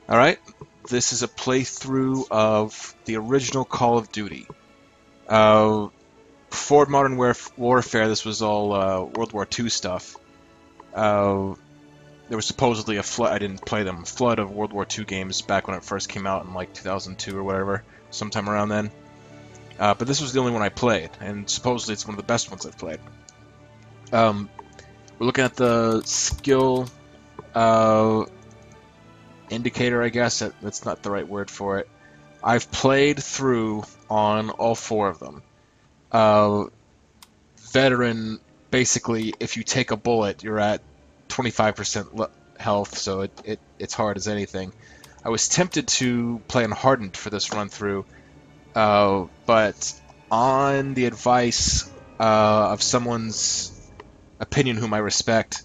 Alright, this is a playthrough of the original Call of Duty. Before Modern Warfare, this was all World War II stuff. There was supposedly a flood, I didn't play them, flood of World War II games back when it first came out in like 2002 or whatever, sometime around then. But this was the only one I played, and supposedly it's one of the best ones I've played. We're looking at the skill indicator, I guess. That's not the right word for it. I've played through on all four of them. Veteran, basically, if you take a bullet, you're at 25% health, so it's hard as anything. I was tempted to play on Hardened for this run through, but on the advice of someone's opinion whom I respect,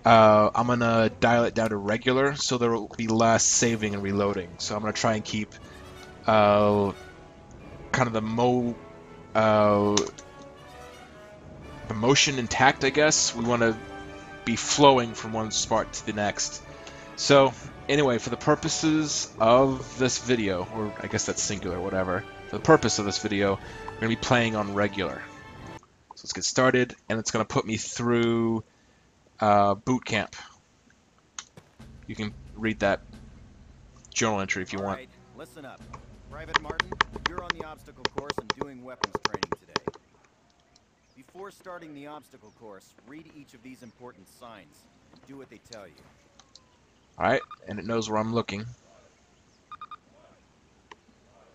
I'm gonna dial it down to regular, so there will be less saving and reloading. So I'm gonna try and keep kind of the motion intact, I guess. We want to be flowing from one spot to the next. So anyway, for the purposes of this video, or I guess that's singular, whatever. For the purpose of this video, we're gonna be playing on regular. So let's get started, and it's gonna put me through Bootcamp. You can read that journal entry if you want. Right, listen up. Private Martin, you're on the obstacle course and doing weapons training today. Before starting the obstacle course, read each of these important signs and do what they tell you. Alright, and it knows where I'm looking.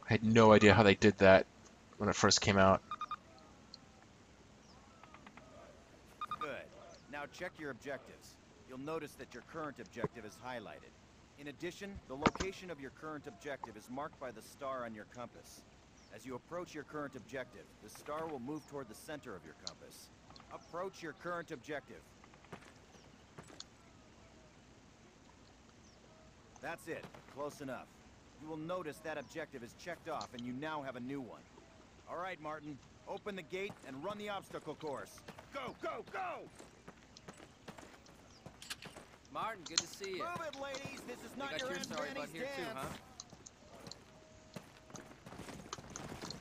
I had no idea how they did that when it first came out. Good. Now check your objectives. You'll notice that your current objective is highlighted. In addition, the location of your current objective is marked by the star on your compass. As you approach your current objective, the star will move toward the center of your compass. Approach your current objective. That's it. Close enough. You will notice that objective is checked off and you now have a new one. All right, Martin. Open the gate and run the obstacle course. Go, go, go! Martin, good to see you. Move it, ladies! This is not your Aunt sorry about Fanny's here too, dance. huh?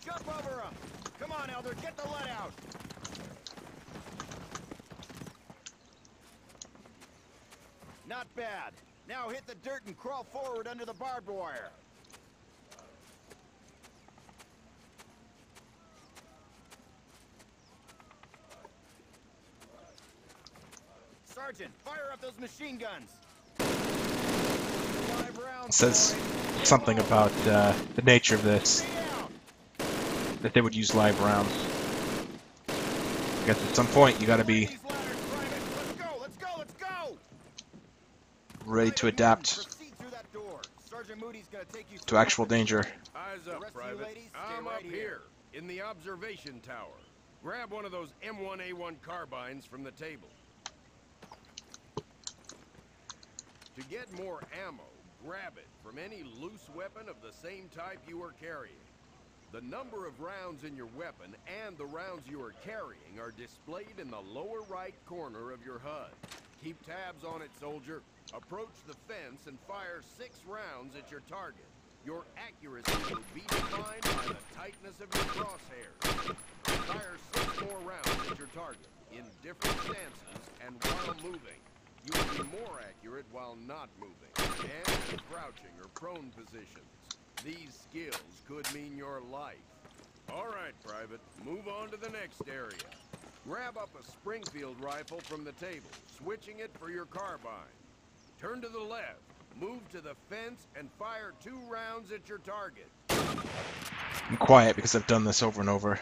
Jump over him! Come on, Elder, get the lead out! Not bad. Now hit the dirt and crawl forward under the barbed wire. Sergeant, fire up those machine guns! It says something about the nature of this, that they would use live rounds. I guess at some point you gotta be ready to adapt to actual danger. Eyes up, Private. I'm up here, in the observation tower. Grab one of those M1A1 carbines from the table. To get more ammo, grab it from any loose weapon of the same type you are carrying. The number of rounds in your weapon and the rounds you are carrying are displayed in the lower right corner of your HUD. Keep tabs on it, soldier. Approach the fence and fire 6 rounds at your target. Your accuracy will be defined by the tightness of your crosshairs. Fire 6 more rounds at your target in different stances and while moving. You will be more accurate while not moving, and in crouching or prone positions. These skills could mean your life. All right, Private, move on to the next area. Grab up a Springfield rifle from the table, switching it for your carbine. Turn to the left, move to the fence, and fire 2 rounds at your target. I'm quiet because I've done this over and over.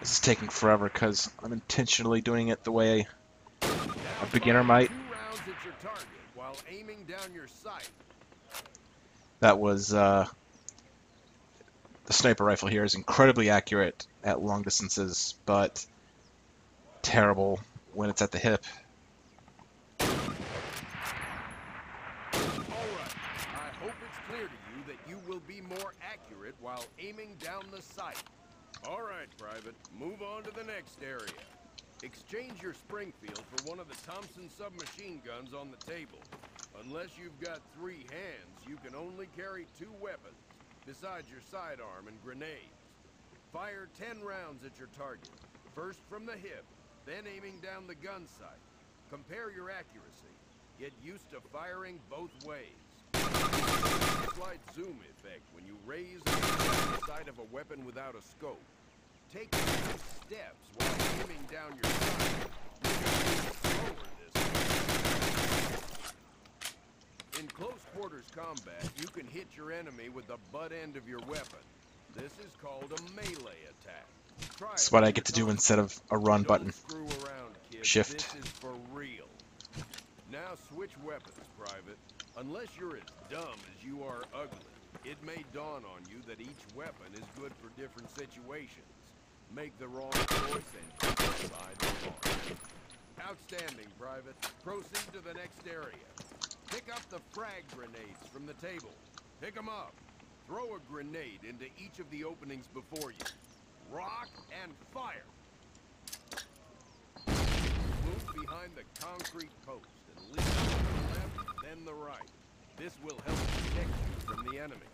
This is taking forever because I'm intentionally doing it the way a beginner might. 2 rounds at your target while aiming down your sight. That was the sniper rifle here is incredibly accurate at long distances, but terrible when it's at the hip. All right. I hope it's clear to you that you will be more accurate while aiming down the sight. All right, Private. Move on to the next area. Exchange your Springfield for one of the Thompson submachine guns on the table. Unless you've got 3 hands, you can only carry 2 weapons, besides your sidearm and grenades. Fire 10 rounds at your target, first from the hip, then aiming down the gun sight. Compare your accuracy. Get used to firing both ways. Slight zoom effect when you raise and lower the sight of a weapon without a scope. Take 2 steps while aiming down your sight. Slower this way. In close quarters combat, you can hit your enemy with the butt end of your weapon. This is called a melee attack. Try That's it what I with get to your do instead of a run Don't button. screw around, kid. Shift. This is for real. Now switch weapons, Private. Unless you're as dumb as you are ugly, it may dawn on you that each weapon is good for different situations. Make the wrong choice and pick a side of harm. Outstanding, Private. Proceed to the next area. Pick up the frag grenades from the table. Pick them up. Throw a grenade into each of the openings before you. Rock and fire. Move behind the concrete post and lead to the left, then the right. This will help protect you from the enemy.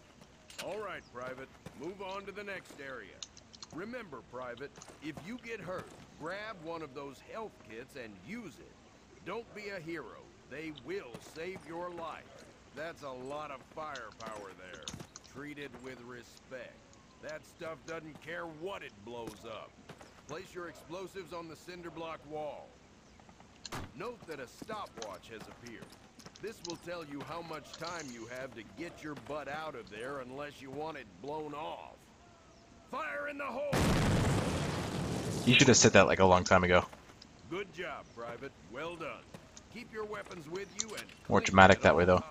All right, Private. Move on to the next area. Remember, Private, if you get hurt, grab one of those health kits and use it. Don't be a hero. They will save your life. That's a lot of firepower there. Treat it with respect. That stuff doesn't care what it blows up. Place your explosives on the cinder block wall. Note that a stopwatch has appeared. This will tell you how much time you have to get your butt out of there unless you want it blown off. Fire in the hole! You should have said that like a long time ago. Good job, Private. Well done. Keep your weapons with you and More clean dramatic at that way, all though. times.